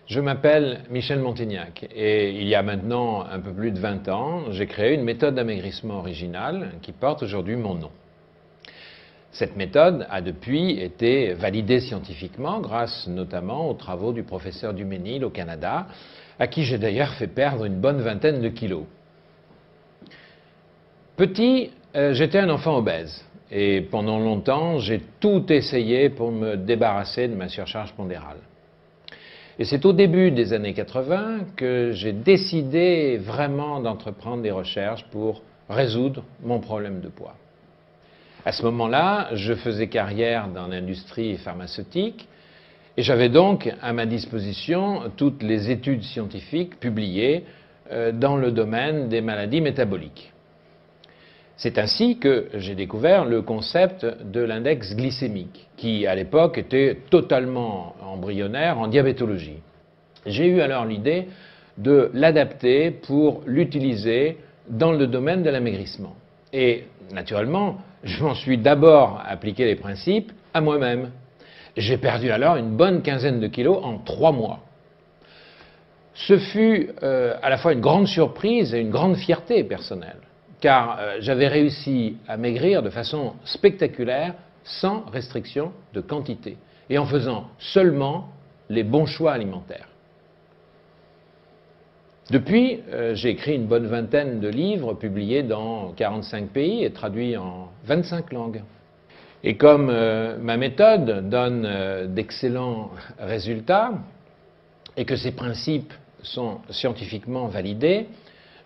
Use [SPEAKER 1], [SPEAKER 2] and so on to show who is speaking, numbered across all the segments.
[SPEAKER 1] Je m'appelle Michel Montaignac et il y a maintenant un peu plus de 20 ans, j'ai créé une méthode d'amaigrissement originale qui porte aujourd'hui mon nom. Cette méthode a depuis été validée scientifiquement grâce notamment aux travaux du professeur Duménil au Canada, à qui j'ai d'ailleurs fait perdre une bonne vingtaine de kilos. Petit, j'étais un enfant obèse et pendant longtemps, j'ai tout essayé pour me débarrasser de ma surcharge pondérale. Et c'est au début des années 80 que j'ai décidé vraiment d'entreprendre des recherches pour résoudre mon problème de poids. À ce moment-là, je faisais carrière dans l'industrie pharmaceutique et j'avais donc à ma disposition toutes les études scientifiques publiées dans le domaine des maladies métaboliques. C'est ainsi que j'ai découvert le concept de l'index glycémique, qui à l'époque était totalement embryonnaire en diabétologie. J'ai eu alors l'idée de l'adapter pour l'utiliser dans le domaine de l'amaigrissement. Et naturellement, je m'en suis d'abord appliqué les principes à moi-même. J'ai perdu alors une bonne quinzaine de kilos en 3 mois. Ce fut à la fois une grande surprise et une grande fierté personnelle, car j'avais réussi à maigrir de façon spectaculaire, sans restriction de quantité, et en faisant seulement les bons choix alimentaires. Depuis, j'ai écrit une bonne vingtaine de livres publiés dans 45 pays et traduits en 25 langues. Et comme ma méthode donne d'excellents résultats et que ses principes sont scientifiquement validés,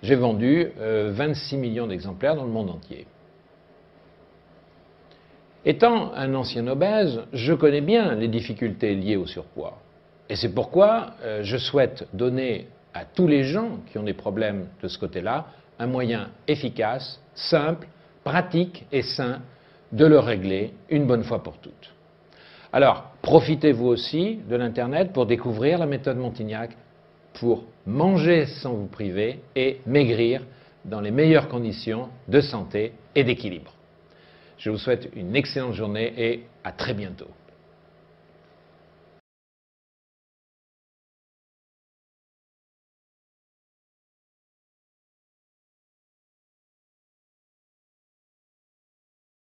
[SPEAKER 1] j'ai vendu 26 millions d'exemplaires dans le monde entier. Étant un ancien obèse, je connais bien les difficultés liées au surpoids. Et c'est pourquoi je souhaite donner à tous les gens qui ont des problèmes de ce côté-là un moyen efficace, simple, pratique et sain de le régler une bonne fois pour toutes. Alors, profitez-vous aussi de l'Internet pour découvrir la méthode Montaignac, pour manger sans vous priver et maigrir dans les meilleures conditions de santé et d'équilibre. Je vous souhaite une excellente journée et à très bientôt.